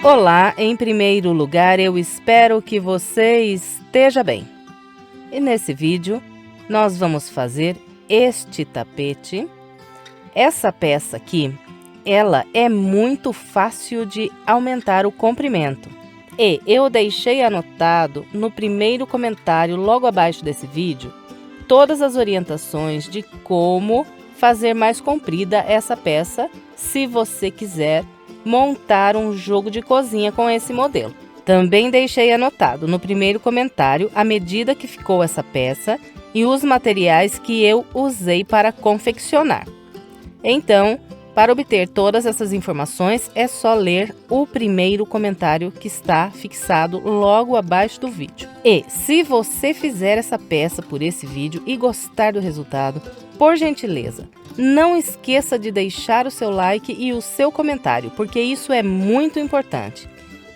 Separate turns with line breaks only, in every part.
Olá, em primeiro lugar, eu espero que você esteja bem. E nesse vídeo, nós vamos fazer este tapete. Essa peça aqui, ela é muito fácil de aumentar o comprimento. E eu deixei anotado no primeiro comentário, logo abaixo desse vídeo, todas as orientações de como fazer mais comprida essa peça, se você quiser montar um jogo de cozinha com esse modelo. Também deixei anotado no primeiro comentário a medida que ficou essa peça e os materiais que eu usei para confeccionar. Então, para obter todas essas informações, é só ler o primeiro comentário que está fixado logo abaixo do vídeo. E se você fizer essa peça por esse vídeo e gostar do resultado, por gentileza, não esqueça de deixar o seu like e o seu comentário, porque isso é muito importante.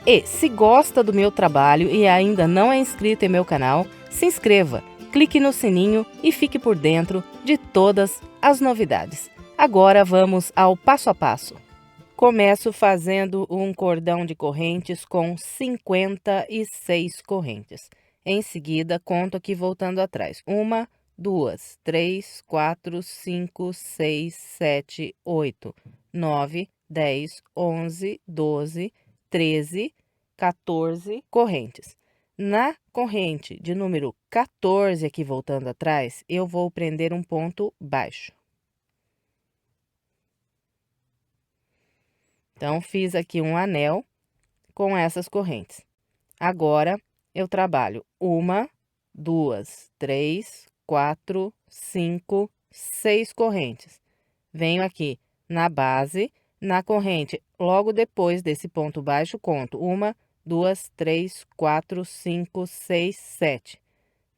E se gosta do meu trabalho e ainda não é inscrito em meu canal, se inscreva, clique no sininho e fique por dentro de todas as novidades. Agora vamos ao passo a passo. Começo fazendo um cordão de correntes com 56 correntes. Em seguida, conto aqui voltando atrás. 1, 2, 3, 4, 5, 6, 7, 8, 9, 10, 11, 12, 13, 14 correntes. Na corrente de número 14, aqui voltando atrás, eu vou prender um ponto baixo. Então, fiz aqui um anel com essas correntes. Agora, eu trabalho 1, 2, 3, 4, 5, 6 correntes. Venho aqui na base, na corrente, logo depois desse ponto baixo, conto 1, 2, 3, 4, 5, 6, 7.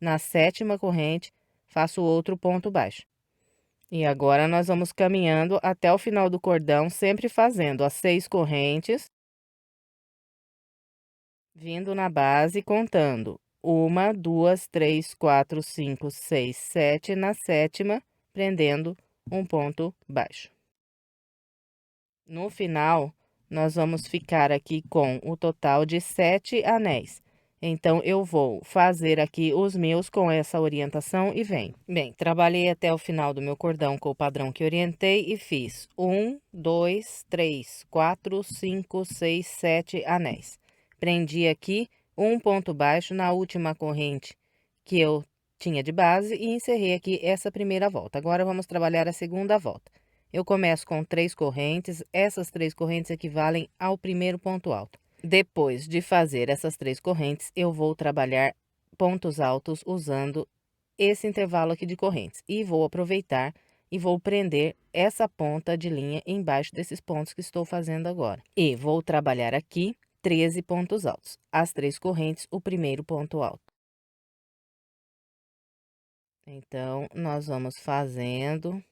Na sétima corrente, faço outro ponto baixo. E agora, nós vamos caminhando até o final do cordão, sempre fazendo as 6 correntes, vindo na base, contando 1, 2, 3, 4, 5, 6, 7, na sétima, prendendo um ponto baixo. No final, nós vamos ficar aqui com o total de 7 anéis. Então, eu vou fazer aqui os meus com essa orientação e venho. Bem, trabalhei até o final do meu cordão com o padrão que orientei e fiz 1, 2, 3, 4, 5, 6, 7 anéis. Prendi aqui um ponto baixo na última corrente que eu tinha de base e encerrei aqui essa primeira volta. Agora, vamos trabalhar a segunda volta. Eu começo com 3 correntes, essas 3 correntes equivalem ao primeiro ponto alto. Depois de fazer essas 3 correntes, eu vou trabalhar pontos altos usando esse intervalo aqui de correntes. E vou aproveitar e vou prender essa ponta de linha embaixo desses pontos que estou fazendo agora. E vou trabalhar aqui 13 pontos altos. As 3 correntes, o primeiro ponto alto. Então, nós vamos fazendo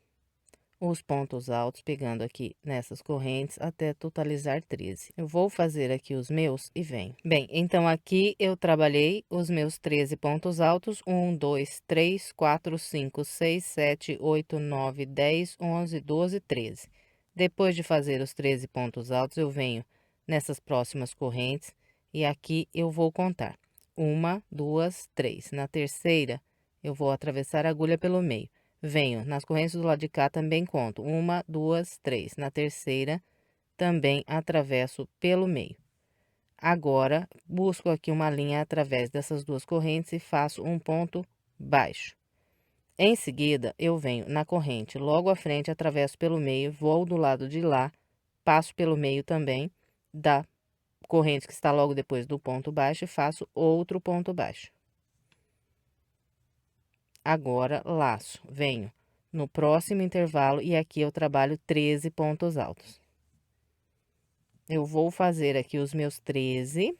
os pontos altos, pegando aqui nessas correntes até totalizar 13. Eu vou fazer aqui os meus e venho. Bem, então aqui eu trabalhei os meus 13 pontos altos, 1, 2, 3, 4, 5, 6, 7, 8, 9, 10, 11, 12, 13. Depois de fazer os 13 pontos altos, eu venho nessas próximas correntes e aqui eu vou contar. 1, 2, 3. Na terceira, eu vou atravessar a agulha pelo meio. Venho nas correntes do lado de cá, também conto 1, 2, 3. Na terceira, também atravesso pelo meio. Agora, busco aqui uma linha através dessas duas correntes e faço um ponto baixo. Em seguida, eu venho na corrente logo à frente, atravesso pelo meio, vou do lado de lá, passo pelo meio também da corrente que está logo depois do ponto baixo e faço outro ponto baixo. Agora, laço, venho no próximo intervalo e aqui eu trabalho 13 pontos altos. Eu vou fazer aqui os meus 13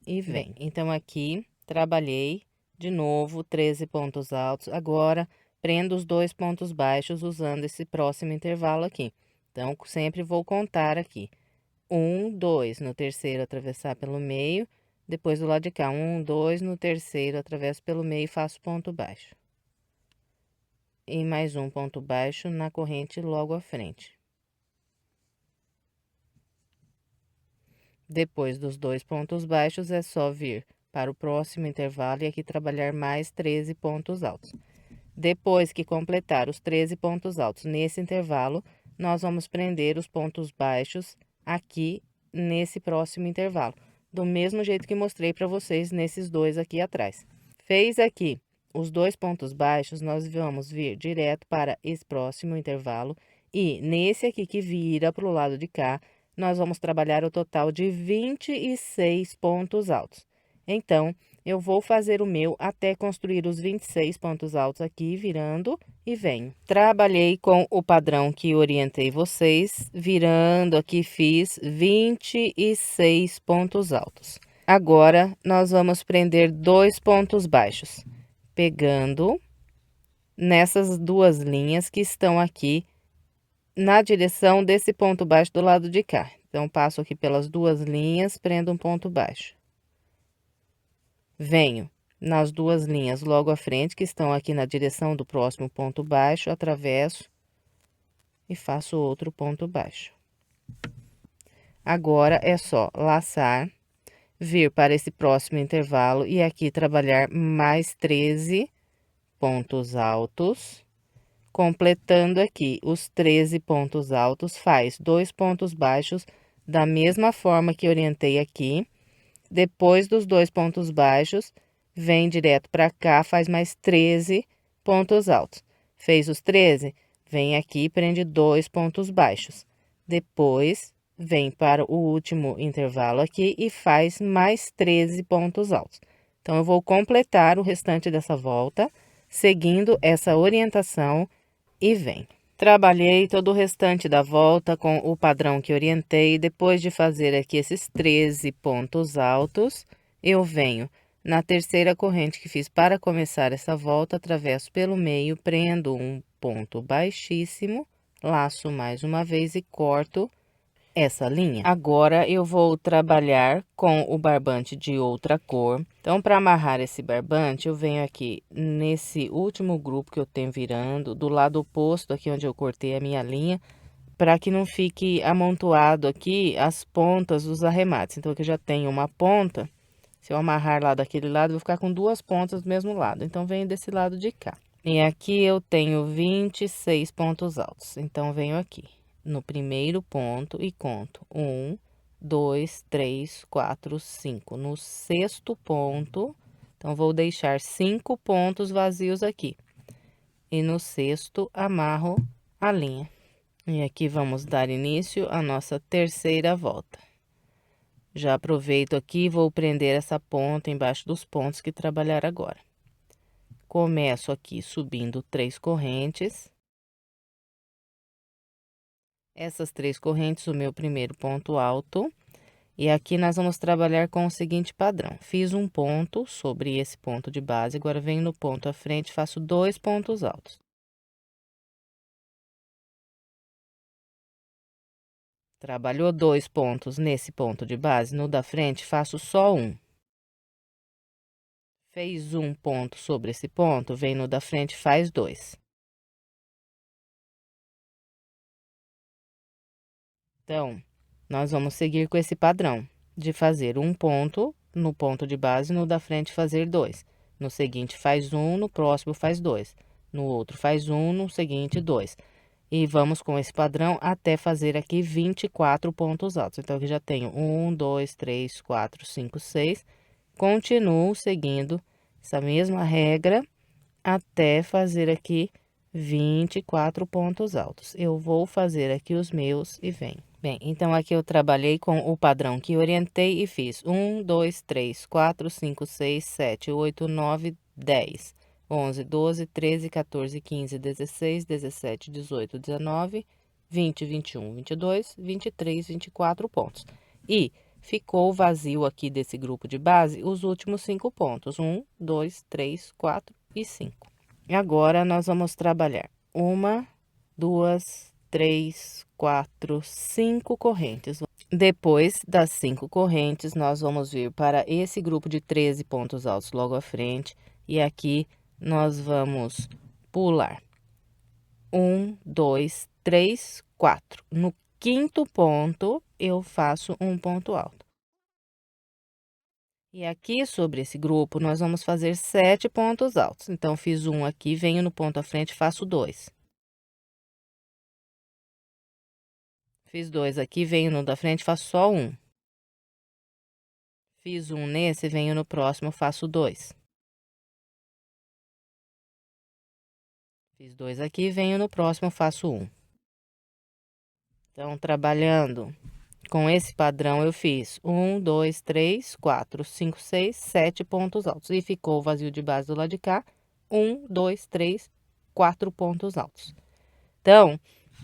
e venho. Então, aqui, trabalhei de novo 13 pontos altos. Agora, prendo os 2 pontos baixos usando esse próximo intervalo aqui. Então, sempre vou contar aqui. 1, 2, no terceiro, atravessar pelo meio. Depois, do lado de cá, 1, 2, no terceiro, atravesso pelo meio e faço ponto baixo. E mais um ponto baixo na corrente logo à frente. Depois dos 2 pontos baixos, é só vir para o próximo intervalo e aqui trabalhar mais 13 pontos altos. Depois que completar os 13 pontos altos nesse intervalo, nós vamos prender os pontos baixos aqui nesse próximo intervalo, do mesmo jeito que mostrei para vocês nesses dois aqui atrás. Fez aqui os 2 pontos baixos, nós vamos vir direto para esse próximo intervalo e nesse aqui que vira para o lado de cá, nós vamos trabalhar o total de 26 pontos altos. Então, eu vou fazer o meu até construir os 26 pontos altos aqui, virando e venho. Trabalhei com o padrão que orientei vocês, virando aqui fiz 26 pontos altos. Agora, nós vamos prender 2 pontos baixos, pegando nessas duas linhas que estão aqui na direção desse ponto baixo do lado de cá. Então, passo aqui pelas duas linhas, prendo um ponto baixo. Venho nas duas linhas logo à frente, que estão aqui na direção do próximo ponto baixo, atravesso e faço outro ponto baixo. Agora, é só laçar, vir para esse próximo intervalo e aqui trabalhar mais 13 pontos altos. Completando aqui os 13 pontos altos, faz 2 pontos baixos da mesma forma que orientei aqui. Depois dos 2 pontos baixos, vem direto para cá, faz mais 13 pontos altos. Fez os 13, vem aqui e prende 2 pontos baixos. Depois, vem para o último intervalo aqui e faz mais 13 pontos altos. Então, eu vou completar o restante dessa volta, seguindo essa orientação e venho. Trabalhei todo o restante da volta com o padrão que orientei. Depois de fazer aqui esses 13 pontos altos, eu venho na terceira corrente que fiz para começar essa volta, atravesso pelo meio, prendo um ponto baixíssimo, laço mais uma vez e corto essa linha. Agora, eu vou trabalhar com o barbante de outra cor. Então, para amarrar esse barbante, eu venho aqui nesse último grupo que eu tenho virando, do lado oposto aqui onde eu cortei a minha linha, para que não fique amontoado aqui as pontas dos arremates. Então, aqui eu já tenho uma ponta, se eu amarrar lá daquele lado, eu vou ficar com 2 pontas do mesmo lado. Então, venho desse lado de cá. E aqui eu tenho 26 pontos altos. Então, venho aqui no primeiro ponto e conto 1, 2, 3, 4, 5. No sexto ponto, então, vou deixar 5 pontos vazios aqui. E no sexto, amarro a linha. E aqui vamos dar início à nossa terceira volta. Já aproveito aqui e vou prender essa ponta embaixo dos pontos que trabalhar agora. Começo aqui subindo 3 correntes. Essas 3 correntes, o meu primeiro ponto alto. E aqui nós vamos trabalhar com o seguinte padrão. Fiz um ponto sobre esse ponto de base, agora venho no ponto à frente, faço 2 pontos altos. Trabalhou 2 pontos nesse ponto de base, no da frente, faço só um. Fez um ponto sobre esse ponto, vem no da frente, faz 2. Então, nós vamos seguir com esse padrão de fazer um ponto no ponto de base, no da frente fazer 2. No seguinte faz um, no próximo faz 2. No outro faz um, no seguinte 2. E vamos com esse padrão até fazer aqui 24 pontos altos. Então, aqui já tenho 1, 2, 3, 4, 5, 6. Continuo seguindo essa mesma regra até fazer aqui 24 pontos altos. Eu vou fazer aqui os meus e venho. Bem, então aqui eu trabalhei com o padrão que orientei e fiz 1, 2, 3, 4, 5, 6, 7, 8, 9, 10, 11, 12, 13, 14, 15, 16, 17, 18, 19, 20, 21, 22, 23, 24 pontos. E ficou vazio aqui desse grupo de base os últimos 5 pontos, 1, 2, 3, 4 e 5. E agora, nós vamos trabalhar 1, 2, 3, 4, 5 correntes. Depois das 5 correntes, nós vamos vir para esse grupo de 13 pontos altos logo à frente. E aqui, nós vamos pular 1, 2, 3, 4. No quinto ponto, eu faço um ponto alto. E aqui sobre esse grupo, nós vamos fazer 7 pontos altos. Então, fiz um aqui, venho no ponto à frente, faço 2. Fiz 2 aqui, venho no da frente, faço só 1. Fiz um nesse, venho no próximo, faço 2. Fiz 2 aqui, venho no próximo, faço 1. Então, trabalhando com esse padrão, eu fiz 1, 2, 3, 4, 5, 6, 7 pontos altos. E ficou o vazio de base do lado de cá, 1, 2, 3, 4 pontos altos. Então,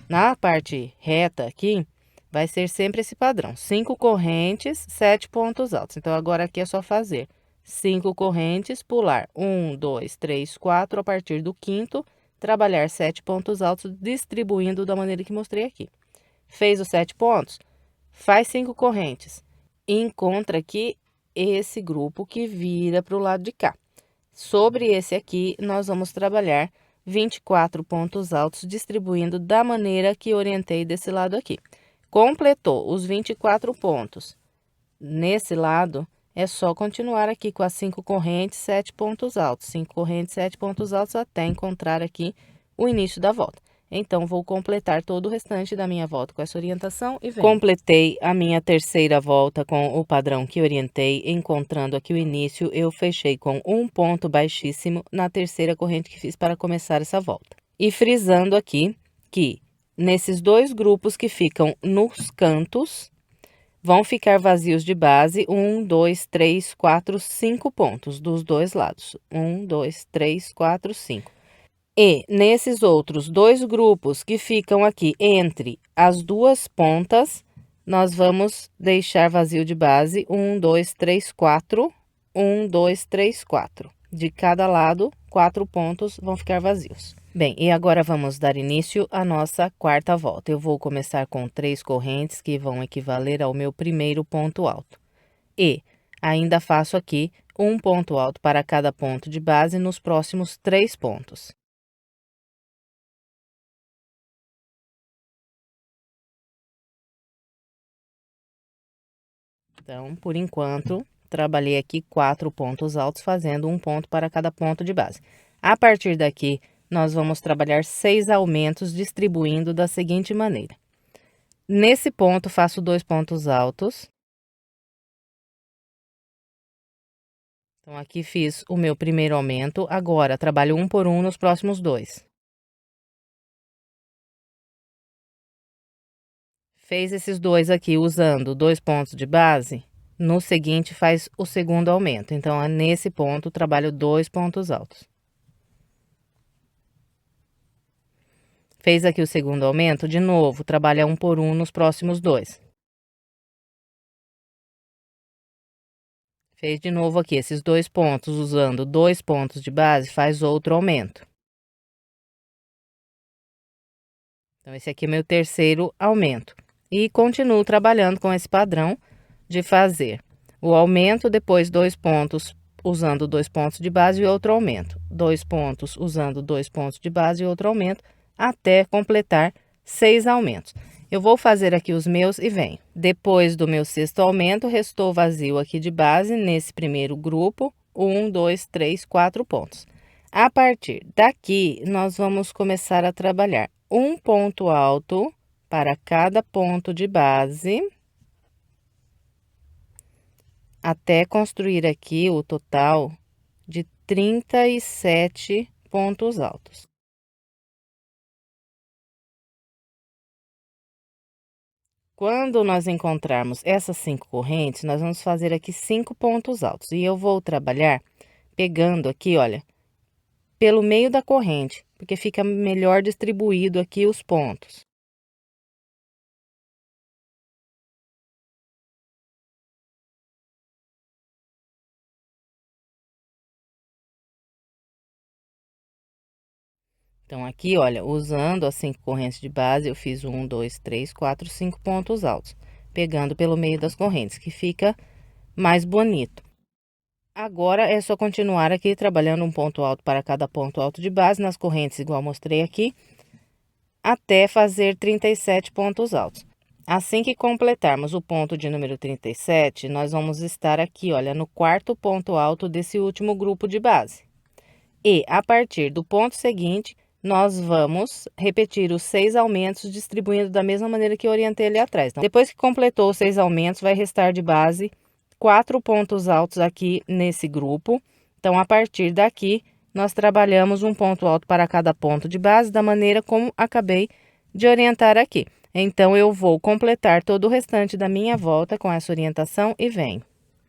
na parte reta aqui, vai ser sempre esse padrão. 5 correntes, 7 pontos altos. Então, agora aqui é só fazer 5 correntes, pular 1, 2, 3, 4, a partir do quinto, trabalhar 7 pontos altos, distribuindo da maneira que mostrei aqui. Fez os 7 pontos? Faz 5 correntes. E encontra aqui esse grupo que vira para o lado de cá. Sobre esse aqui, nós vamos trabalhar 24 pontos altos, distribuindo da maneira que orientei desse lado aqui. Completou os 24 pontos. Nesse lado, é só continuar aqui com as 5 correntes, 7 pontos altos. 5 correntes, 7 pontos altos, até encontrar aqui o início da volta. Então, vou completar todo o restante da minha volta com essa orientação e venho. Completei a minha terceira volta com o padrão que orientei, encontrando aqui o início, eu fechei com um ponto baixíssimo na terceira corrente que fiz para começar essa volta. E frisando aqui que nesses dois grupos que ficam nos cantos, vão ficar vazios de base 1, 2, 3, 4, 5 pontos dos dois lados. 1, 2, 3, 4, 5. E nesses outros dois grupos que ficam aqui entre as duas pontas, nós vamos deixar vazio de base 1, 2, 3, 4, 1, 2, 3, 4. De cada lado, 4 pontos vão ficar vazios. Bem, e agora vamos dar início à nossa quarta volta. Eu vou começar com 3 correntes que vão equivaler ao meu primeiro ponto alto. E ainda faço aqui um ponto alto para cada ponto de base nos próximos 3 pontos. Então, por enquanto, trabalhei aqui 4 pontos altos, fazendo um ponto para cada ponto de base. A partir daqui, nós vamos trabalhar 6 aumentos, distribuindo da seguinte maneira. Nesse ponto, faço 2 pontos altos. Então, aqui fiz o meu primeiro aumento. Agora, trabalho um por um nos próximos 2. Fez esses 2 aqui usando 2 pontos de base, no seguinte faz o segundo aumento. Então, é nesse ponto, trabalho 2 pontos altos. Fez aqui o segundo aumento, de novo, trabalha um por um nos próximos 2. Fez de novo aqui esses 2 pontos, usando 2 pontos de base, faz outro aumento. Então, esse aqui é meu terceiro aumento. E continuo trabalhando com esse padrão de fazer o aumento, depois 2 pontos usando 2 pontos de base e outro aumento. 2 pontos usando 2 pontos de base e outro aumento, até completar 6 aumentos. Eu vou fazer aqui os meus e venho. Depois do meu sexto aumento, restou vazio aqui de base nesse primeiro grupo, 1, 2, 3, 4 pontos. A partir daqui, nós vamos começar a trabalhar um ponto alto para cada ponto de base, até construir aqui o total de 37 pontos altos. Quando nós encontrarmos essas 5 correntes, nós vamos fazer aqui 5 pontos altos. E eu vou trabalhar pegando aqui, olha, pelo meio da corrente, porque fica melhor distribuído aqui os pontos. Então, aqui, olha, usando as 5 correntes de base, eu fiz 1, 2, 3, 4, 5 pontos altos, pegando pelo meio das correntes, que fica mais bonito. Agora, é só continuar aqui trabalhando um ponto alto para cada ponto alto de base, nas correntes, igual mostrei aqui, até fazer 37 pontos altos. Assim que completarmos o ponto de número 37, nós vamos estar aqui, olha, no quarto ponto alto desse último grupo de base. E, a partir do ponto seguinte, nós vamos repetir os 6 aumentos, distribuindo da mesma maneira que eu orientei ali atrás. Então, depois que completou os 6 aumentos, vai restar de base 4 pontos altos aqui nesse grupo. Então, a partir daqui, nós trabalhamos um ponto alto para cada ponto de base, da maneira como acabei de orientar aqui. Então, eu vou completar todo o restante da minha volta com essa orientação e venho.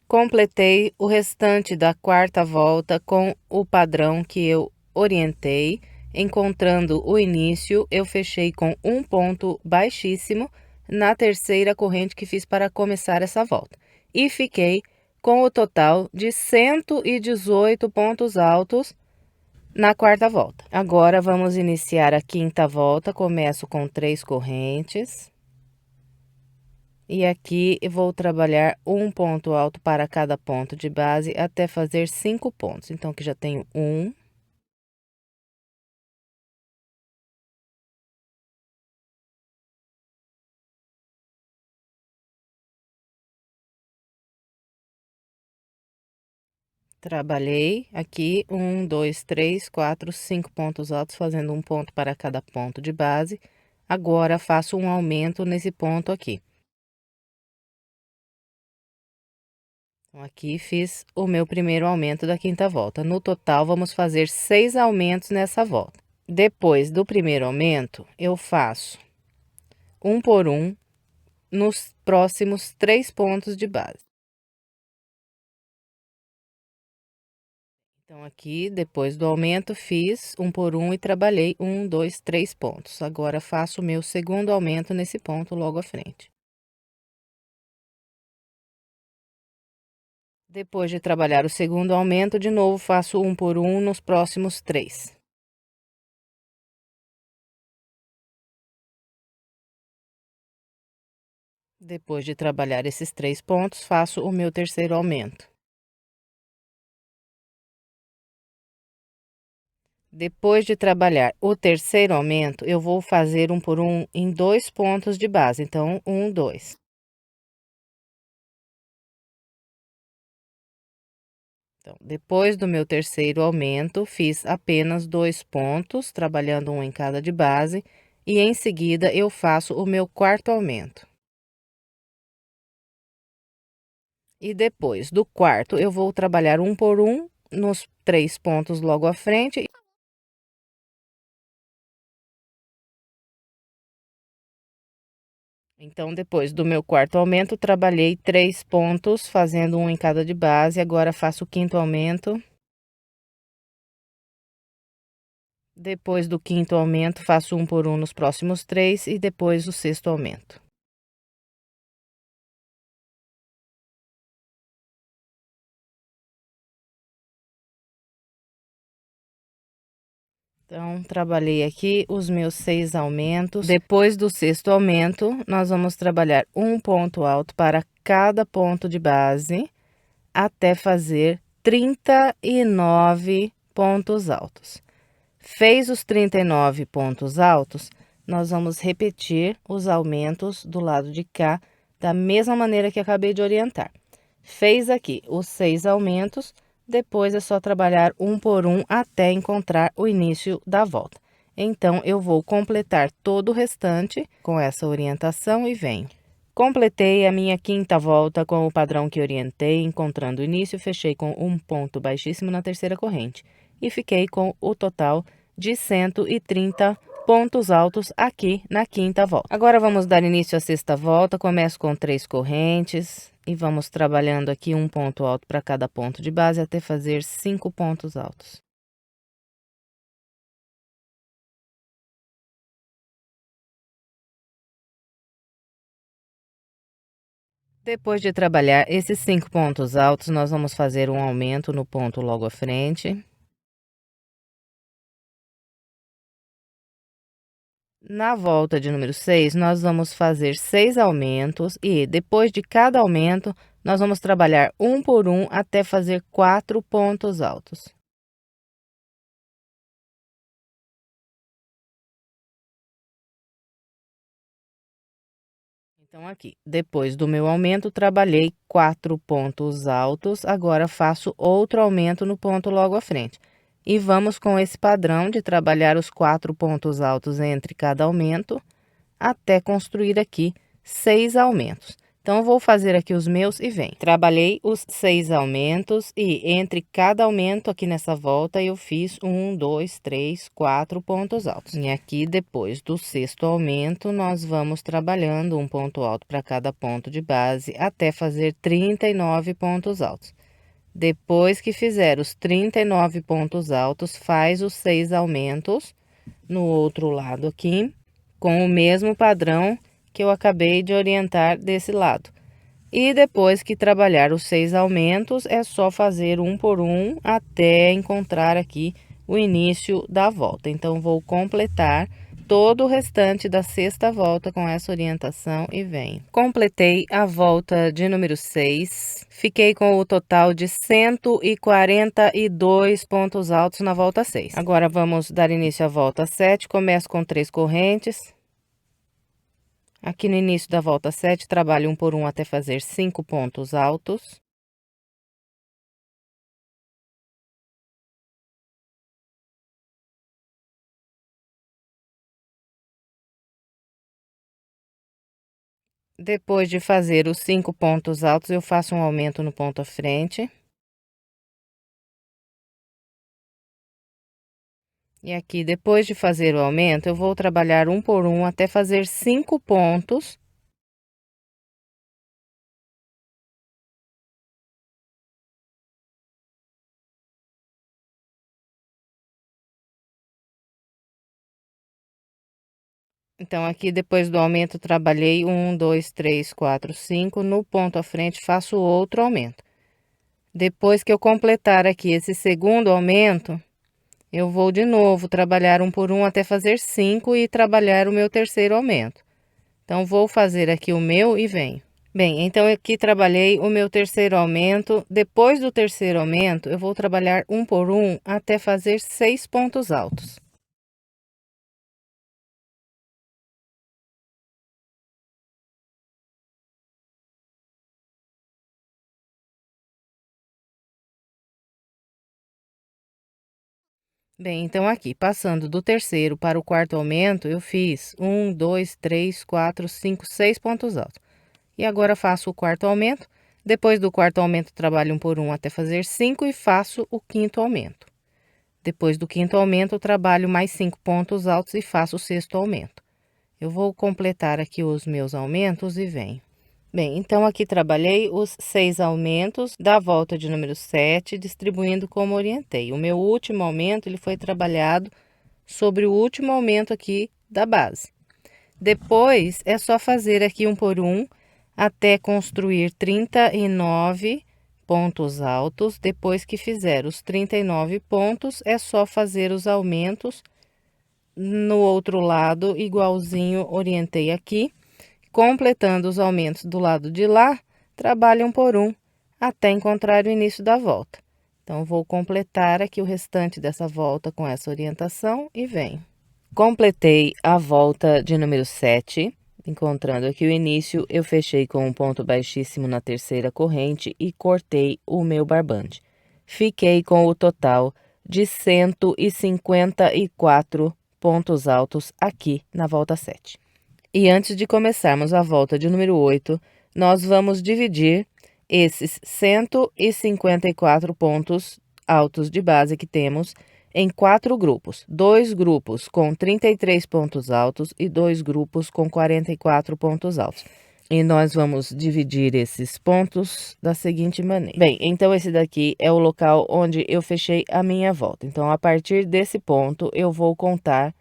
Completei o restante da quarta volta com o padrão que eu orientei. Encontrando o início, eu fechei com um ponto baixíssimo na terceira corrente que fiz para começar essa volta. E fiquei com o total de 118 pontos altos na quarta volta. Agora, vamos iniciar a quinta volta. Começo com 3 correntes. E aqui eu vou trabalhar um ponto alto para cada ponto de base até fazer 5 pontos. Então, aqui já tenho um. Trabalhei aqui 1, 2, 3, 4, 5 pontos altos, fazendo um ponto para cada ponto de base. Agora, faço um aumento nesse ponto aqui. Então, aqui fiz o meu primeiro aumento da quinta volta. No total, vamos fazer 6 aumentos nessa volta. Depois do primeiro aumento, eu faço um por um nos próximos 3 pontos de base. Então, aqui, depois do aumento, fiz um por um e trabalhei 1, 2, 3 pontos. Agora, faço o meu segundo aumento nesse ponto logo à frente. Depois de trabalhar o segundo aumento, de novo, faço um por um nos próximos 3. Depois de trabalhar esses 3 pontos, faço o meu terceiro aumento. Depois de trabalhar o terceiro aumento, eu vou fazer um por um em 2 pontos de base. Então, 1, 2. Então, depois do meu terceiro aumento, fiz apenas 2 pontos, trabalhando um em cada de base, e em seguida eu faço o meu quarto aumento. E depois do quarto, eu vou trabalhar um por um nos 3 pontos logo à frente. Então, depois do meu quarto aumento, trabalhei 3 pontos, fazendo um em cada de base. Agora, faço o quinto aumento. Depois do quinto aumento, faço um por um nos próximos 3 e depois o sexto aumento. Então, trabalhei aqui os meus 6 aumentos. Depois do sexto aumento, nós vamos trabalhar um ponto alto para cada ponto de base, até fazer 39 pontos altos. Fez os 39 pontos altos, nós vamos repetir os aumentos do lado de cá, da mesma maneira que acabei de orientar. Fez aqui os 6 aumentos, depois é só trabalhar um por um até encontrar o início da volta. Então, eu vou completar todo o restante com essa orientação e venho. Completei a minha quinta volta com o padrão que orientei, encontrando o início, fechei com um ponto baixíssimo na terceira corrente e fiquei com o total de 130 pontos altos aqui na quinta volta. Agora, vamos dar início à sexta volta. Começo com 3 correntes e vamos trabalhando aqui um ponto alto para cada ponto de base até fazer 5 pontos altos. Depois de trabalhar esses 5 pontos altos, nós vamos fazer um aumento no ponto logo à frente. Na volta de número 6, nós vamos fazer 6 aumentos e, depois de cada aumento, nós vamos trabalhar um por um até fazer 4 pontos altos. Então, aqui, depois do meu aumento, trabalhei 4 pontos altos, agora faço outro aumento no ponto logo à frente. E vamos com esse padrão de trabalhar os 4 pontos altos entre cada aumento, até construir aqui 6 aumentos. Então, eu vou fazer aqui os meus e vem. Trabalhei os 6 aumentos e entre cada aumento aqui nessa volta, eu fiz 1, 2, 3, 4 pontos altos. E aqui, depois do sexto aumento, nós vamos trabalhando um ponto alto para cada ponto de base, até fazer 39 pontos altos. Depois que fizer os 39 pontos altos, faz os 6 aumentos no outro lado aqui, com o mesmo padrão que eu acabei de orientar desse lado. E depois que trabalhar os 6 aumentos, é só fazer um por um até encontrar aqui o início da volta. Então, vou completar todo o restante da sexta volta com essa orientação e venho. Completei a volta de número 6, fiquei com o total de 142 pontos altos na volta 6. Agora, vamos dar início à volta 7, começo com 3 correntes. Aqui no início da volta 7, trabalho um por um até fazer 5 pontos altos. Depois de fazer os 5 pontos altos, eu faço um aumento no ponto à frente. E aqui, depois de fazer o aumento, eu vou trabalhar um por um até fazer 5 pontos. Então, aqui, depois do aumento, trabalhei 1, 2, 3, 4, 5. No ponto à frente, faço outro aumento. Depois que eu completar aqui esse segundo aumento, eu vou de novo trabalhar um por um até fazer 5 e trabalhar o meu terceiro aumento. Então, vou fazer aqui o meu e venho. Bem, então aqui trabalhei o meu terceiro aumento. Depois do terceiro aumento, eu vou trabalhar um por um até fazer 6 pontos altos. Bem, então aqui, passando do terceiro para o quarto aumento, eu fiz 1, 2, 3, 4, 5, 6 pontos altos. E agora faço o quarto aumento. Depois do quarto aumento, trabalho um por um até fazer 5 e faço o quinto aumento. Depois do quinto aumento, trabalho mais 5 pontos altos e faço o sexto aumento. Eu vou completar aqui os meus aumentos e venho. Bem, então aqui trabalhei os 6 aumentos da volta de número 7, distribuindo como orientei. O meu último aumento, ele foi trabalhado sobre o último aumento aqui da base. Depois, é só fazer aqui um por um, até construir 39 pontos altos. Depois que fizer os 39 pontos, é só fazer os aumentos no outro lado, igualzinho orientei aqui. Completando os aumentos do lado de lá, trabalho um por um, até encontrar o início da volta. Então, vou completar aqui o restante dessa volta com essa orientação e venho. Completei a volta de número 7, encontrando aqui o início, eu fechei com um ponto baixíssimo na terceira corrente e cortei o meu barbante. Fiquei com o total de 154 pontos altos aqui na volta 7. E antes de começarmos a volta de número 8, nós vamos dividir esses 154 pontos altos de base que temos em 4 grupos. 2 grupos com 33 pontos altos e 2 grupos com 44 pontos altos. E nós vamos dividir esses pontos da seguinte maneira. Bem, então esse daqui é o local onde eu fechei a minha volta. Então, a partir desse ponto, eu vou contar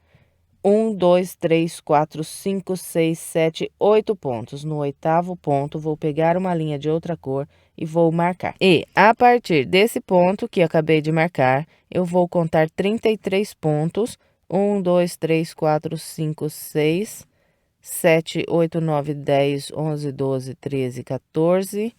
1, 2, 3, 4, 5, 6, 7, 8 pontos. No oitavo ponto, vou pegar uma linha de outra cor e vou marcar. E, a partir desse ponto que acabei de marcar, eu vou contar 33 pontos. 1, 2, 3, 4, 5, 6, 7, 8, 9, 10, 11, 12, 13, 14,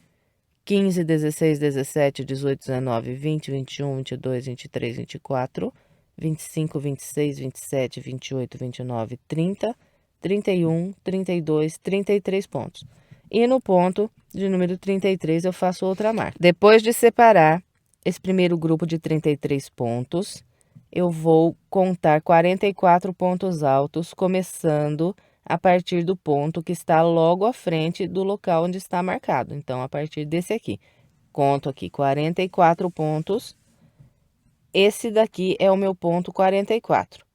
15, 16, 17, 18, 19, 20, 21, 22, 23, 24... 25, 26, 27, 28, 29, 30, 31, 32, 33 pontos. E no ponto de número 33 eu faço outra marca. Depois de separar esse primeiro grupo de 33 pontos, eu vou contar 44 pontos altos, começando a partir do ponto que está logo à frente do local onde está marcado. Então, a partir desse aqui, conto aqui 44 pontos. Esse daqui é o meu ponto 44.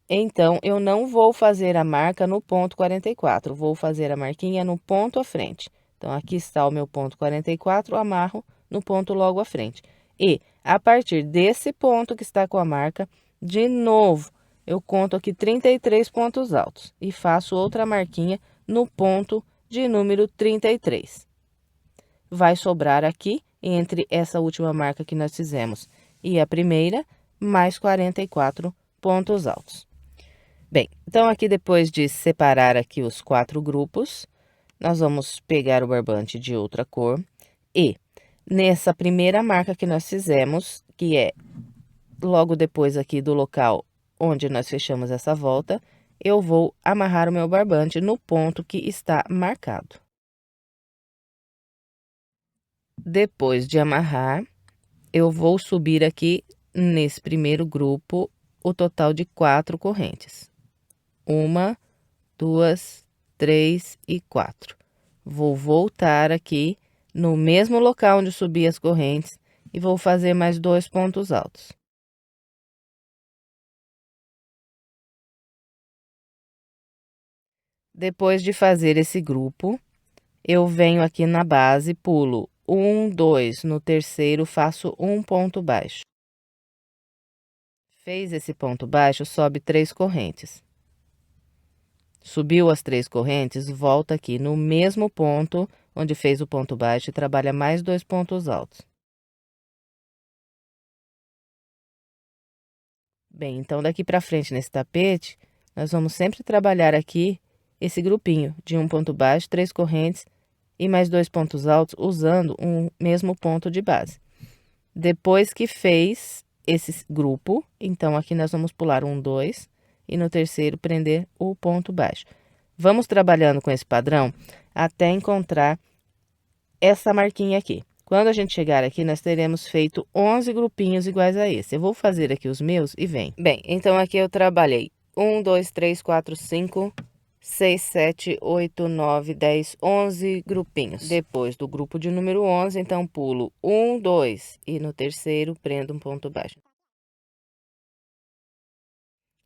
Então, eu não vou fazer a marca no ponto 44, vou fazer a marquinha no ponto à frente. Então, aqui está o meu ponto 44, amarro no ponto logo à frente. E, a partir desse ponto que está com a marca, de novo, eu conto aqui 33 pontos altos e faço outra marquinha no ponto de número 33. Vai sobrar aqui, entre essa última marca que nós fizemos e a primeira, mais 44 pontos altos. Bem, então aqui depois de separar aqui os 4 grupos, nós vamos pegar o barbante de outra cor e nessa primeira marca que nós fizemos, que é logo depois aqui do local onde nós fechamos essa volta, eu vou amarrar o meu barbante no ponto que está marcado. Depois de amarrar, eu vou subir aqui nesse primeiro grupo o total de 4 correntes. 1, 2, 3 e 4. Vou voltar aqui no mesmo local onde subi as correntes e vou fazer mais 2 pontos altos. Depois de fazer esse grupo, eu venho aqui na base, pulo 1, 2, no terceiro faço um ponto baixo. Fez esse ponto baixo, sobe 3 correntes. Subiu as 3 correntes, volta aqui no mesmo ponto onde fez o ponto baixo e trabalha mais 2 pontos altos. Bem, então daqui pra frente nesse tapete, nós vamos sempre trabalhar aqui esse grupinho de um ponto baixo, 3 correntes e mais 2 pontos altos, usando um mesmo ponto de base. Depois que fez esse grupo, então aqui nós vamos pular 1, 2 e no terceiro prender o ponto baixo. Vamos trabalhando com esse padrão até encontrar essa marquinha aqui. Quando a gente chegar aqui, nós teremos feito 11 grupinhos iguais a esse. Eu vou fazer aqui os meus e vem. Bem, então aqui eu trabalhei 1, 2, 3, 4, 5, 6, 7, 8, 9, 10, 11 grupinhos. Depois do grupo de número 11, então pulo 1, 2 e no terceiro prendo um ponto baixo.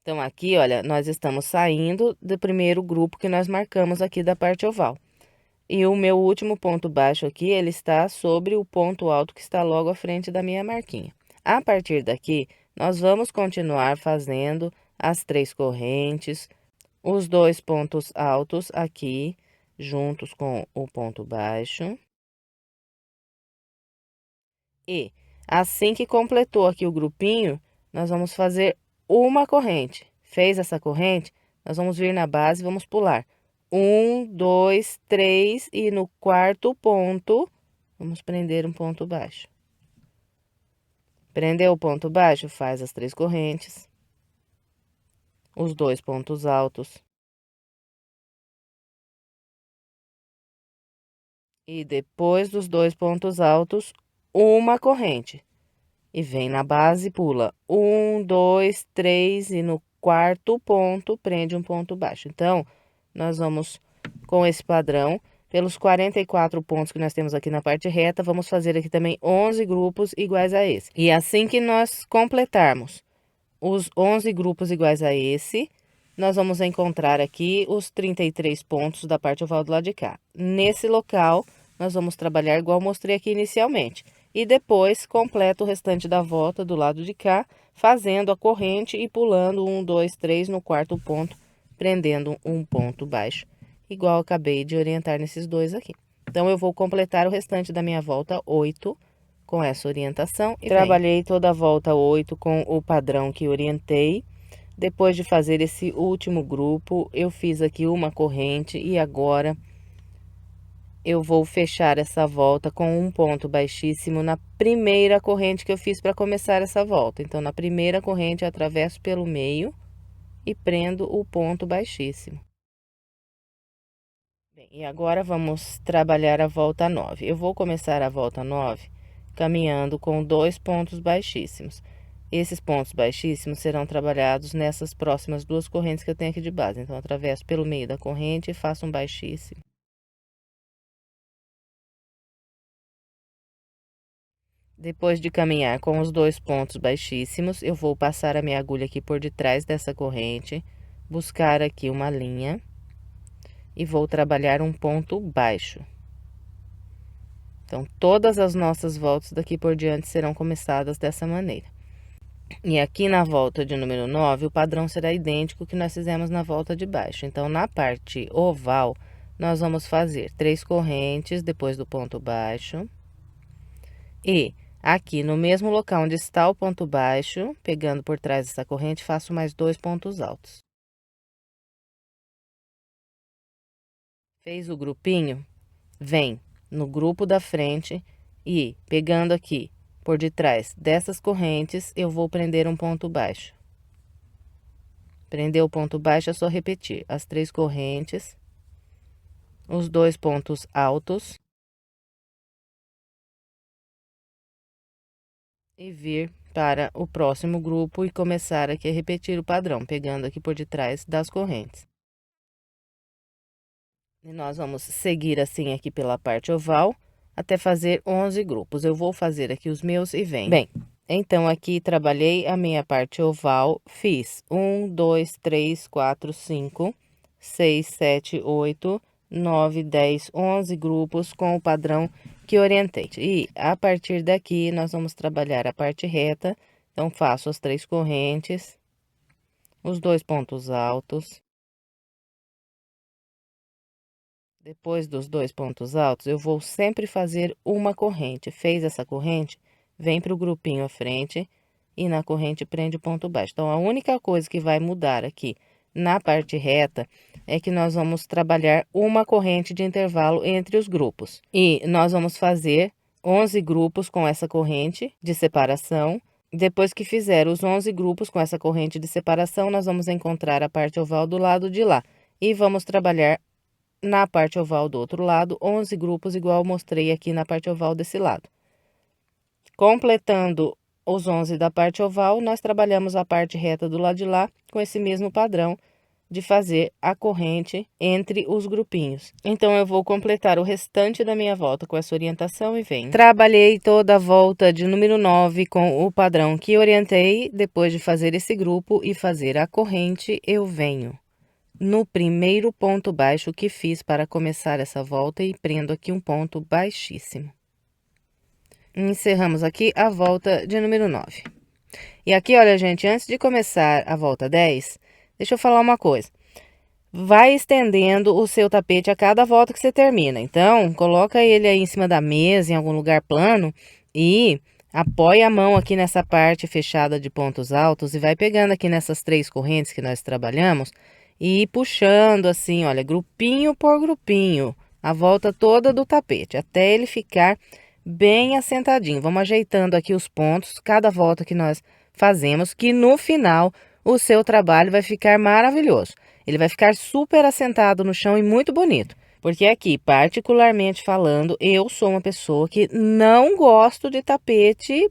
Então, aqui, olha, nós estamos saindo do primeiro grupo que nós marcamos aqui da parte oval. E o meu último ponto baixo aqui, ele está sobre o ponto alto que está logo à frente da minha marquinha. A partir daqui, nós vamos continuar fazendo as 3 correntes, os 2 pontos altos aqui, juntos com o ponto baixo. E, assim que completou aqui o grupinho, nós vamos fazer uma corrente. Fez essa corrente, nós vamos vir na base e vamos pular 1, 2, 3 e no quarto ponto, vamos prender um ponto baixo. Prendeu o ponto baixo, faz as 3 correntes, os 2 pontos altos. E depois dos 2 pontos altos, uma corrente. E vem na base, pula 1, 2, 3 e no quarto ponto, prende um ponto baixo. Então, nós vamos com esse padrão, pelos 44 pontos que nós temos aqui na parte reta, vamos fazer aqui também 11 grupos iguais a esse. E assim que nós completarmos os 11 grupos iguais a esse, nós vamos encontrar aqui os 33 pontos da parte oval do lado de cá. Nesse local, nós vamos trabalhar igual mostrei aqui inicialmente. E depois, completa o restante da volta do lado de cá, fazendo a corrente e pulando 1, 2, 3 no quarto ponto, prendendo um ponto baixo, igual eu acabei de orientar nesses dois aqui. Então, eu vou completar o restante da minha volta 8 com essa orientação. E trabalhei toda a volta 8 com o padrão que orientei. Depois de fazer esse último grupo, eu fiz aqui uma corrente e agora eu vou fechar essa volta com um ponto baixíssimo na primeira corrente que eu fiz para começar essa volta. Então, na primeira corrente, eu atravesso pelo meio e prendo o ponto baixíssimo. Bem, e agora vamos trabalhar a volta 9. Eu vou começar a volta 9 caminhando com 2 pontos baixíssimos. Esses pontos baixíssimos serão trabalhados nessas próximas 2 correntes que eu tenho aqui de base. Então, atravesso pelo meio da corrente e faço um baixíssimo. Depois de caminhar com os 2 pontos baixíssimos, eu vou passar a minha agulha aqui por detrás dessa corrente, buscar aqui uma linha e vou trabalhar um ponto baixo. Então, todas as nossas voltas daqui por diante serão começadas dessa maneira. E aqui na volta de número 9, o padrão será idêntico que nós fizemos na volta de baixo. Então, na parte oval, nós vamos fazer 3 correntes depois do ponto baixo. E aqui no mesmo local onde está o ponto baixo, pegando por trás dessa corrente, faço mais 2 pontos altos. Fez o grupinho? Vem no grupo da frente e pegando aqui por detrás dessas correntes, eu vou prender um ponto baixo. Prender o ponto baixo é só repetir as 3 correntes, os 2 pontos altos e vir para o próximo grupo e começar aqui a repetir o padrão, pegando aqui por detrás das correntes. E nós vamos seguir assim aqui pela parte oval até fazer 11 grupos. Eu vou fazer aqui os meus e venho. Bem, então aqui trabalhei a minha parte oval, fiz 1, 2, 3, 4, 5, 6, 7, 8, 9, 10, 11 grupos com o padrão que orientei. E a partir daqui nós vamos trabalhar a parte reta. Então, faço as 3 correntes, os 2 pontos altos. Depois dos 2 pontos altos, eu vou sempre fazer uma corrente. Fez essa corrente, vem para o grupinho à frente e na corrente prende o ponto baixo. Então, a única coisa que vai mudar aqui na parte reta é que nós vamos trabalhar uma corrente de intervalo entre os grupos. E nós vamos fazer 11 grupos com essa corrente de separação. Depois que fizer os 11 grupos com essa corrente de separação, nós vamos encontrar a parte oval do lado de lá. E vamos trabalhar na parte oval do outro lado, 11 grupos, igual eu mostrei aqui na parte oval desse lado. Completando os 11 da parte oval, nós trabalhamos a parte reta do lado de lá com esse mesmo padrão de fazer a corrente entre os grupinhos. Então, eu vou completar o restante da minha volta com essa orientação e venho. Trabalhei toda a volta de número 9 com o padrão que orientei. Depois de fazer esse grupo e fazer a corrente, eu venho no primeiro ponto baixo que fiz para começar essa volta e prendo aqui um ponto baixíssimo. Encerramos aqui a volta de número 9. E aqui, olha, gente, antes de começar a volta 10, deixa eu falar uma coisa. Vai estendendo o seu tapete a cada volta que você termina. Então, coloca ele aí em cima da mesa, em algum lugar plano, e apoia a mão aqui nessa parte fechada de pontos altos e vai pegando aqui nessas 3 correntes que nós trabalhamos e ir puxando assim, olha, grupinho por grupinho, a volta toda do tapete, até ele ficar bem assentadinho. Vamos ajeitando aqui os pontos, cada volta que nós fazemos, que no final o seu trabalho vai ficar maravilhoso. Ele vai ficar super assentado no chão e muito bonito. Porque aqui, particularmente falando, eu sou uma pessoa que não gosto de tapete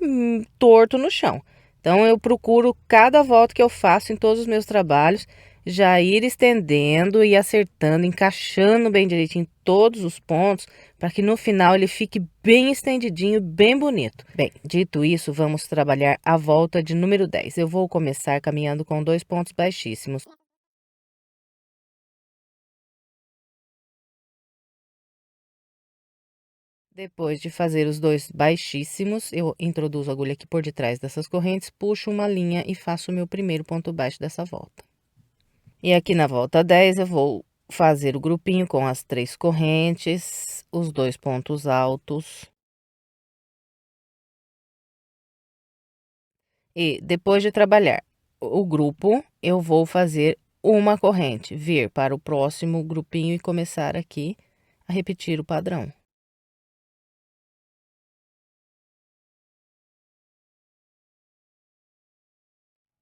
torto no chão. Então, eu procuro cada volta que eu faço em todos os meus trabalhos, já ir estendendo e acertando, encaixando bem direitinho todos os pontos, para que no final ele fique bem estendidinho, bem bonito. Bem, dito isso, vamos trabalhar a volta de número 10. Eu vou começar caminhando com 2 pontos baixíssimos. Depois de fazer os 2 baixíssimos, eu introduzo a agulha aqui por detrás dessas correntes, puxo uma linha e faço o meu primeiro ponto baixo dessa volta. E aqui na volta 10, eu vou fazer o grupinho com as 3 correntes, os 2 pontos altos. E depois de trabalhar o grupo, eu vou fazer uma corrente, vir para o próximo grupinho e começar aqui a repetir o padrão.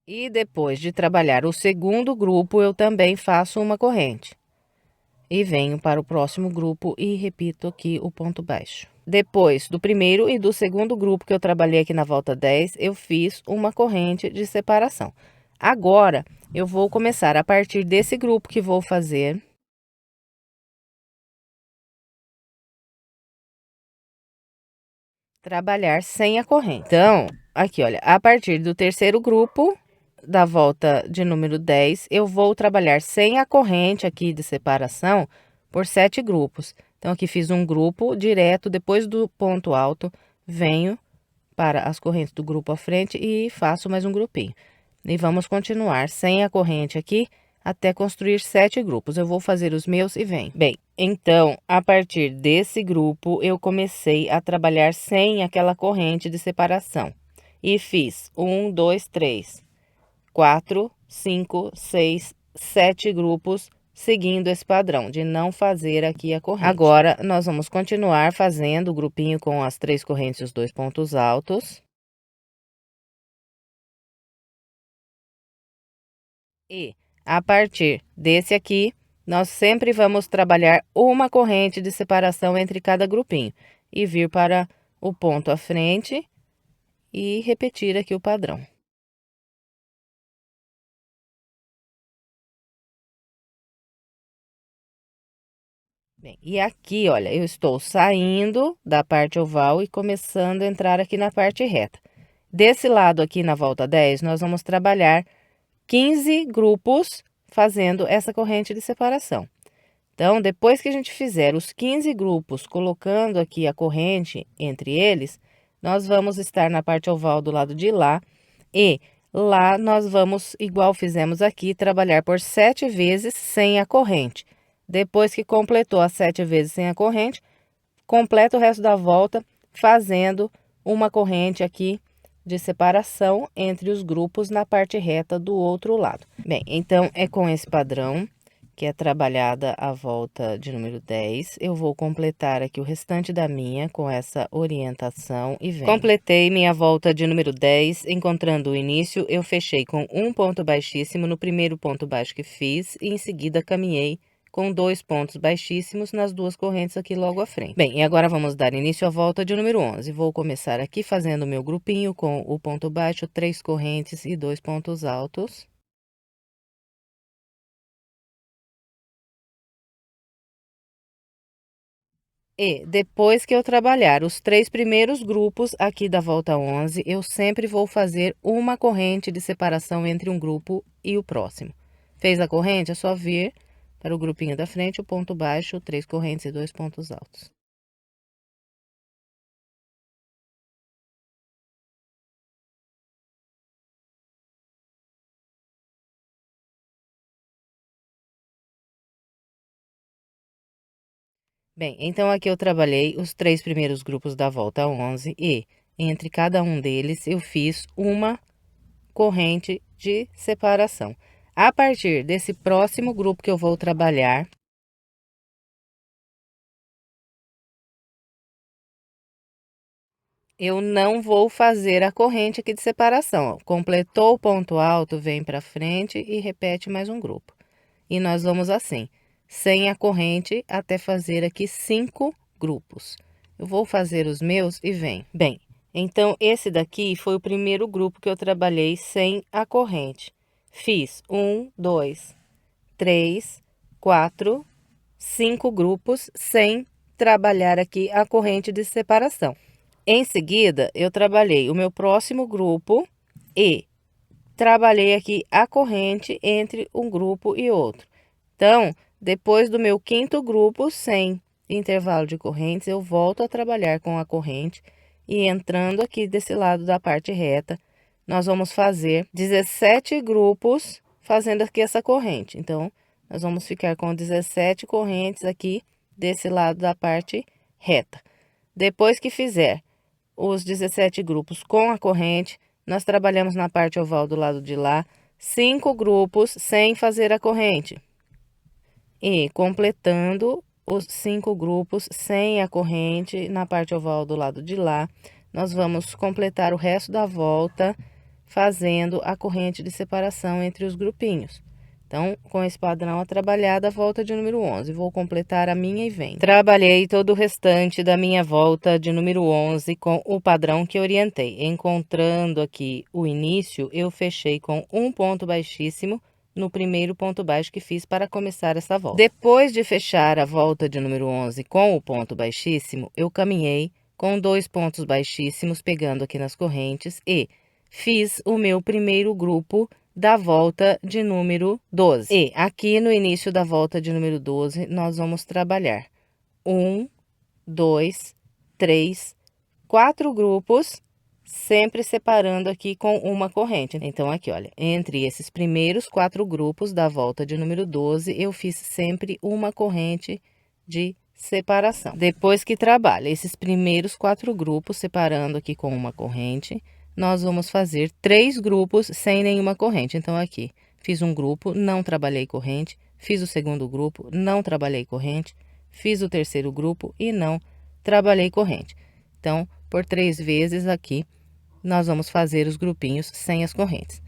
E depois de trabalhar o segundo grupo, eu também faço uma corrente. E venho para o próximo grupo e repito aqui o ponto baixo. Depois do primeiro e do segundo grupo que eu trabalhei aqui na volta 10, eu fiz uma corrente de separação. Agora, eu vou começar a partir desse grupo que vou fazer. Trabalhar sem a corrente. Então, aqui, olha, a partir do terceiro grupo da volta de número 10, eu vou trabalhar sem a corrente aqui de separação por 7 grupos. Então, aqui fiz um grupo direto, depois do ponto alto, venho para as correntes do grupo à frente e faço mais um grupinho. E vamos continuar sem a corrente aqui até construir 7 grupos. Eu vou fazer os meus e venho. Bem, então, a partir desse grupo, eu comecei a trabalhar sem aquela corrente de separação. E fiz 1, 2, 3, 4, 5, 6, 7 grupos, seguindo esse padrão de não fazer aqui a corrente. Agora, nós vamos continuar fazendo o grupinho com as 3 correntes e os 2 pontos altos. E, a partir desse aqui, nós sempre vamos trabalhar uma corrente de separação entre cada grupinho. E vir para o ponto à frente e repetir aqui o padrão. Bem, e aqui, olha, eu estou saindo da parte oval e começando a entrar aqui na parte reta. Desse lado aqui na volta 10, nós vamos trabalhar 15 grupos fazendo essa corrente de separação. Então, depois que a gente fizer os 15 grupos, colocando aqui a corrente entre eles, nós vamos estar na parte oval do lado de lá e lá nós vamos, igual fizemos aqui, trabalhar por 7 vezes sem a corrente. Depois que completou as 7 vezes sem a corrente, completa o resto da volta fazendo uma corrente aqui de separação entre os grupos na parte reta do outro lado. Bem, então é com esse padrão que é trabalhada a volta de número 10. Eu vou completar aqui o restante da minha com essa orientação e venho. Completei minha volta de número 10, encontrando o início, eu fechei com um ponto baixíssimo no primeiro ponto baixo que fiz e em seguida caminhei com 2 pontos baixíssimos nas 2 correntes aqui logo à frente. Bem, e agora vamos dar início à volta de número 11. Vou começar aqui fazendo o meu grupinho com o ponto baixo, 3 correntes e 2 pontos altos. E depois que eu trabalhar os 3 primeiros grupos aqui da volta 11, eu sempre vou fazer uma corrente de separação entre um grupo e o próximo. Fez a corrente, é só vir para o grupinho da frente, o ponto baixo, 3 correntes e 2 pontos altos. Bem, então aqui eu trabalhei os 3 primeiros grupos da volta 11 e entre cada um deles eu fiz uma corrente de separação. A partir desse próximo grupo que eu vou trabalhar, eu não vou fazer a corrente aqui de separação. Ó. Completou o ponto alto, vem para frente e repete mais um grupo. E nós vamos assim, sem a corrente, até fazer aqui 5 grupos. Eu vou fazer os meus e vem. Bem, então esse daqui foi o primeiro grupo que eu trabalhei sem a corrente. Fiz 1, 2, 3, 4, 5 grupos sem trabalhar aqui a corrente de separação. Em seguida, eu trabalhei o meu próximo grupo e trabalhei aqui a corrente entre um grupo e outro. Então, depois do meu quinto grupo, sem intervalo de correntes, eu volto a trabalhar com a corrente e entrando aqui desse lado da parte reta, nós vamos fazer 17 grupos fazendo aqui essa corrente. Então, nós vamos ficar com 17 correntes aqui desse lado da parte reta. Depois que fizer os 17 grupos com a corrente, nós trabalhamos na parte oval do lado de lá, 5 grupos sem fazer a corrente. E completando os 5 grupos sem a corrente na parte oval do lado de lá, nós vamos completar o resto da volta fazendo a corrente de separação entre os grupinhos. Então, com esse padrão a trabalhada, a volta de número 11. Vou completar a minha e vem. Trabalhei todo o restante da minha volta de número 11 com o padrão que orientei. Encontrando aqui o início, eu fechei com um ponto baixíssimo no primeiro ponto baixo que fiz para começar essa volta. Depois de fechar a volta de número 11 com o ponto baixíssimo, eu caminhei com 2 pontos baixíssimos, pegando aqui nas correntes e fiz o meu primeiro grupo da volta de número 12. E aqui no início da volta de número 12, nós vamos trabalhar 1, 2, 3, 4 grupos, sempre separando aqui com uma corrente. Então, aqui, olha, entre esses primeiros 4 grupos da volta de número 12, eu fiz sempre uma corrente de separação. Depois que trabalha esses primeiros 4 grupos, separando aqui com uma corrente, nós vamos fazer 3 grupos sem nenhuma corrente. Então, aqui, fiz um grupo, não trabalhei corrente, fiz o segundo grupo, não trabalhei corrente, fiz o terceiro grupo e não trabalhei corrente. Então, por 3 vezes aqui, nós vamos fazer os grupinhos sem as correntes.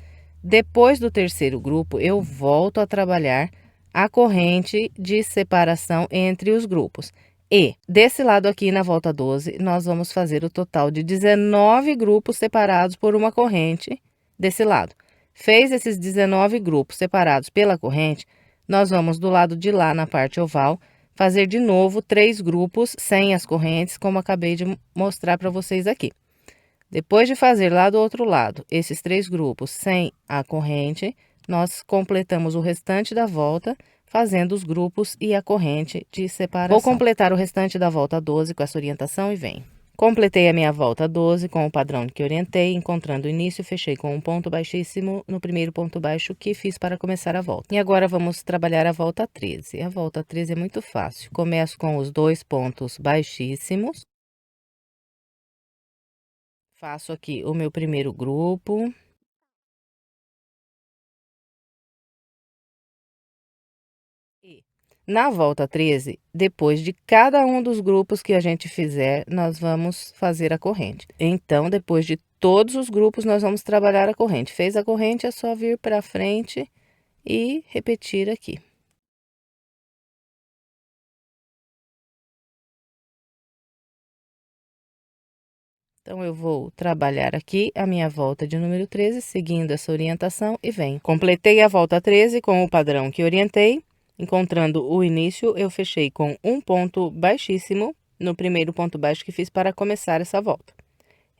Depois do terceiro grupo, eu volto a trabalhar a corrente de separação entre os grupos. E desse lado aqui na volta 12, nós vamos fazer o total de 19 grupos separados por uma corrente desse lado. Fez esses 19 grupos separados pela corrente, nós vamos do lado de lá na parte oval fazer de novo 3 grupos sem as correntes, como acabei de mostrar para vocês aqui. Depois de fazer lá do outro lado esses 3 grupos sem a corrente, nós completamos o restante da volta fazendo os grupos e a corrente de separação. Vou completar o restante da volta 12 com essa orientação e vem. Completei a minha volta 12 com o padrão que orientei, encontrando o início, fechei com um ponto baixíssimo no primeiro ponto baixo que fiz para começar a volta. E agora vamos trabalhar a volta 13. A volta 13 é muito fácil. Começo com os 2 pontos baixíssimos. Faço aqui o meu primeiro grupo. Na volta 13, depois de cada um dos grupos que a gente fizer, nós vamos fazer a corrente. Então, depois de todos os grupos, nós vamos trabalhar a corrente. Fez a corrente, é só vir para frente e repetir aqui. Então, eu vou trabalhar aqui a minha volta de número 13, seguindo essa orientação e vem. Completei a volta 13 com o padrão que orientei. Encontrando o início, eu fechei com um ponto baixíssimo no primeiro ponto baixo que fiz para começar essa volta.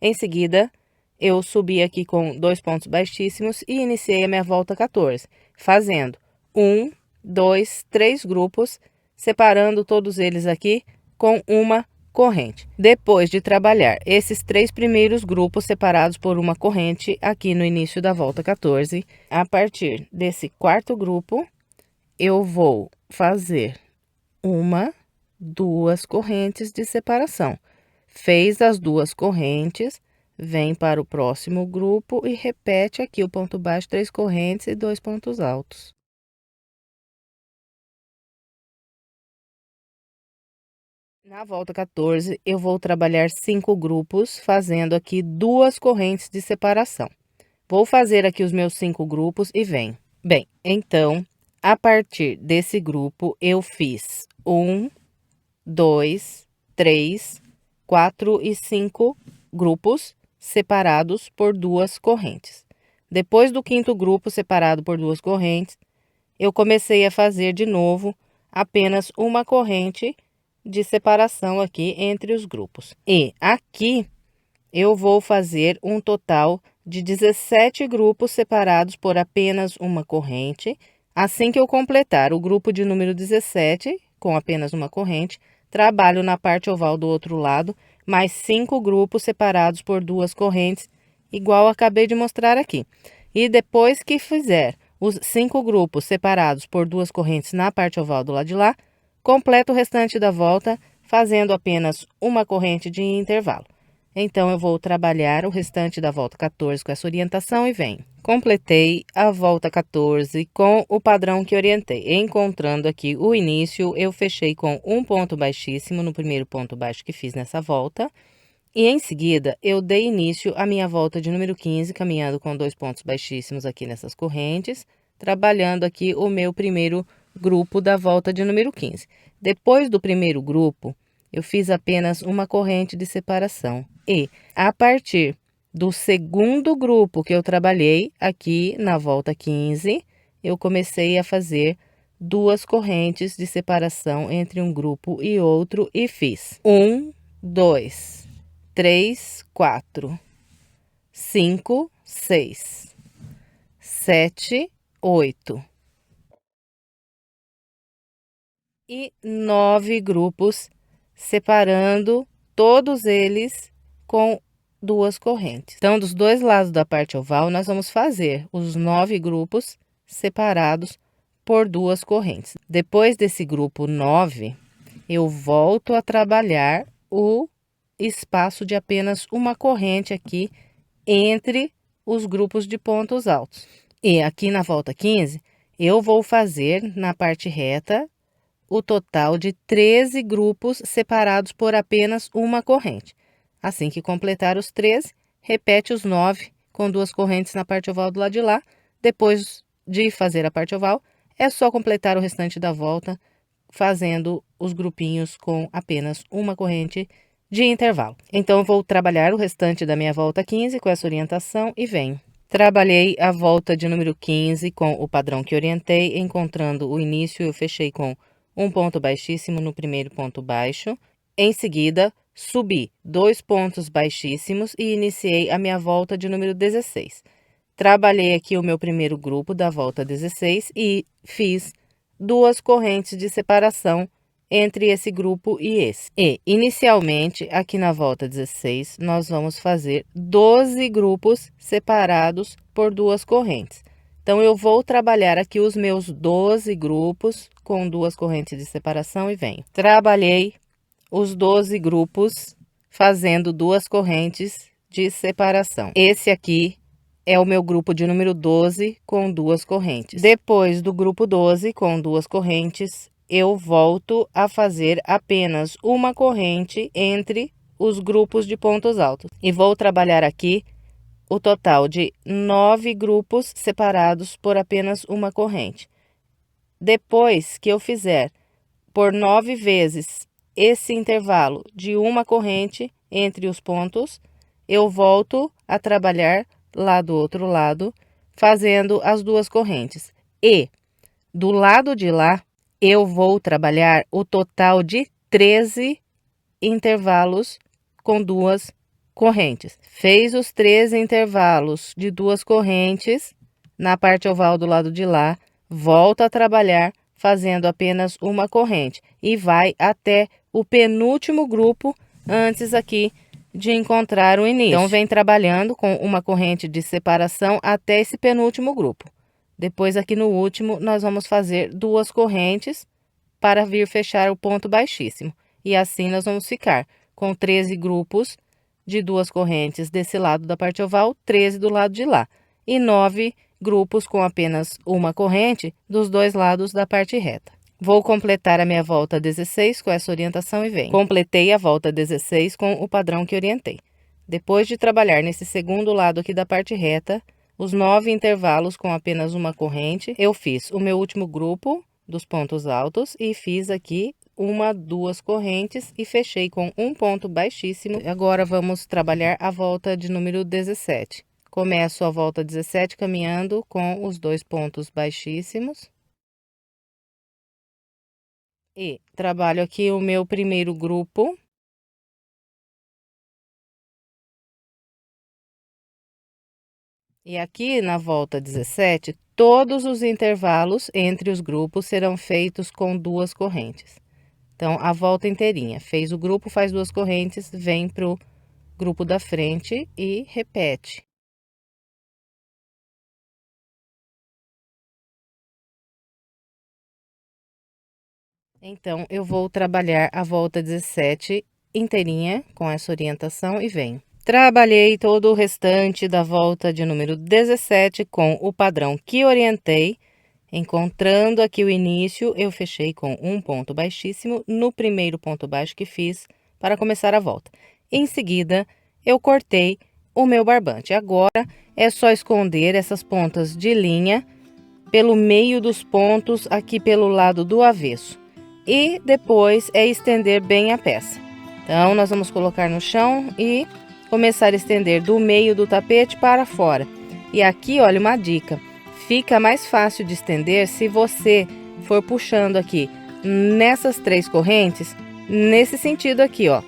Em seguida, eu subi aqui com 2 pontos baixíssimos e iniciei a minha volta 14, fazendo 1, 2, 3 grupos, separando todos eles aqui com uma corrente. Depois de trabalhar esses 3 primeiros grupos separados por uma corrente aqui no início da volta 14, a partir desse quarto grupo, eu vou fazer 1, 2 correntes de separação. Fez as 2 correntes, vem para o próximo grupo e repete aqui o ponto baixo, 3 correntes e 2 pontos altos. Na volta 14, eu vou trabalhar 5 grupos, fazendo aqui 2 correntes de separação. Vou fazer aqui os meus 5 grupos e vem. Bem, então, a partir desse grupo, eu fiz 1, 2, 3, 4 e 5 grupos separados por 2 correntes. Depois do 5º grupo separado por 2 correntes, eu comecei a fazer de novo apenas uma corrente de separação aqui entre os grupos. E aqui eu vou fazer um total de 17 grupos separados por apenas uma corrente. Assim que eu completar o grupo de número 17, com apenas uma corrente, trabalho na parte oval do outro lado, mais 5 grupos separados por 2 correntes, igual acabei de mostrar aqui. E depois que fizer os 5 grupos separados por 2 correntes na parte oval do lado de lá, completo o restante da volta, fazendo apenas uma corrente de intervalo. Então, eu vou trabalhar o restante da volta 14 com essa orientação e vem. Completei a volta 14 com o padrão que orientei. Encontrando aqui o início, eu fechei com um ponto baixíssimo no primeiro ponto baixo que fiz nessa volta. E em seguida, eu dei início à minha volta de número 15, caminhando com 2 pontos baixíssimos aqui nessas correntes, trabalhando aqui o meu primeiro grupo da volta de número 15. Depois do primeiro grupo, eu fiz apenas uma corrente de separação. E a partir do segundo grupo que eu trabalhei aqui na volta 15, eu comecei a fazer 2 correntes de separação entre um grupo e outro e fiz 1, 2, 3, 4, 5, 6, 7, 8 e 9 grupos, separando todos eles com 2 correntes. Então, dos dois lados da parte oval, nós vamos fazer os 9 grupos separados por 2 correntes. Depois desse grupo 9, eu volto a trabalhar o espaço de apenas uma corrente aqui entre os grupos de pontos altos. E aqui na volta 15, eu vou fazer na parte reta o total de 13 grupos separados por apenas uma corrente. Assim que completar os 13, repete os 9 com 2 correntes na parte oval do lado de lá. Depois de fazer a parte oval, é só completar o restante da volta, fazendo os grupinhos com apenas uma corrente de intervalo. Então, eu vou trabalhar o restante da minha volta 15 com essa orientação e venho. Trabalhei a volta de número 15 com o padrão que orientei, encontrando o início, eu fechei com um ponto baixíssimo no primeiro ponto baixo. Em seguida, subi 2 pontos baixíssimos e iniciei a minha volta de número 16. Trabalhei aqui o meu primeiro grupo da volta 16 e fiz 2 correntes de separação entre esse grupo e esse. E, inicialmente, aqui na volta 16, nós vamos fazer 12 grupos separados por 2 correntes. Então, eu vou trabalhar aqui os meus 12 grupos com 2 correntes de separação e venho. Trabalhei os 12 grupos fazendo 2 correntes de separação. Esse aqui é o meu grupo de número 12 com 2 correntes. Depois do grupo 12 com 2 correntes, eu volto a fazer apenas uma corrente entre os grupos de pontos altos. E vou trabalhar aqui o total de 9 grupos separados por apenas uma corrente. Depois que eu fizer por 9 vezes esse intervalo de uma corrente entre os pontos, eu volto a trabalhar lá do outro lado, fazendo as 2 correntes. E do lado de lá, eu vou trabalhar o total de 13 intervalos com 2 correntes. Fez os 13 intervalos de 2 correntes na parte oval do lado de lá, volta a trabalhar fazendo apenas uma corrente e vai até o penúltimo grupo antes aqui de encontrar o início. Então, vem trabalhando com uma corrente de separação até esse penúltimo grupo. Depois, aqui no último, nós vamos fazer 2 correntes para vir fechar o ponto baixíssimo. E assim, nós vamos ficar com 13 grupos de 2 correntes desse lado da parte oval, 13 do lado de lá. E 9 grupos com apenas uma corrente dos 2 lados da parte reta. Vou completar a minha volta 16 com essa orientação e venho. Completei a volta 16 com o padrão que orientei. Depois de trabalhar nesse segundo lado aqui da parte reta, os 9 intervalos com apenas uma corrente, eu fiz o meu último grupo dos pontos altos e fiz aqui 2 correntes e fechei com um ponto baixíssimo. Agora vamos trabalhar a volta de número 17. Começo a volta 17 caminhando com os 2 pontos baixíssimos. E trabalho aqui o meu primeiro grupo. E aqui na volta 17, todos os intervalos entre os grupos serão feitos com 2 correntes. Então, a volta inteirinha. Fez o grupo, faz 2 correntes, vem para o grupo da frente e repete. Então, eu vou trabalhar a volta 17 inteirinha com essa orientação e venho. Trabalhei todo o restante da volta de número 17 com o padrão que orientei. Encontrando aqui o início, eu fechei com um ponto baixíssimo no primeiro ponto baixo que fiz para começar a volta. Em seguida, eu cortei o meu barbante. Agora, é só esconder essas pontas de linha pelo meio dos pontos aqui pelo lado do avesso. E depois é estender bem a peça. Então, nós vamos colocar no chão e começar a estender do meio do tapete para fora. E aqui, olha, uma dica. Fica mais fácil de estender se você for puxando aqui nessas 3 correntes, nesse sentido aqui, ó.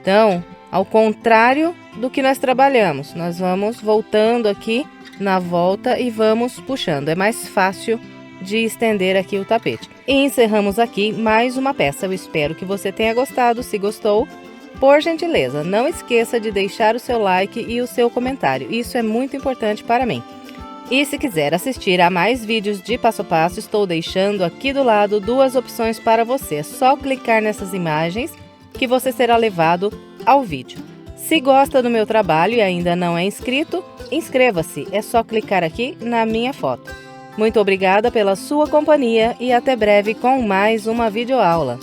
Então, ao contrário do que nós trabalhamos, nós vamos voltando aqui na volta e vamos puxando. É mais fácil de estender aqui o tapete. E encerramos aqui mais uma peça. Eu espero que você tenha gostado. Se gostou, por gentileza, não esqueça de deixar o seu like e o seu comentário. Isso é muito importante para mim. E se quiser assistir a mais vídeos de passo a passo, estou deixando aqui do lado 2 opções para você. É só clicar nessas imagens que você será levado ao vídeo. Se gosta do meu trabalho e ainda não é inscrito, inscreva-se. É só clicar aqui na minha foto. Muito obrigada pela sua companhia e até breve com mais uma videoaula.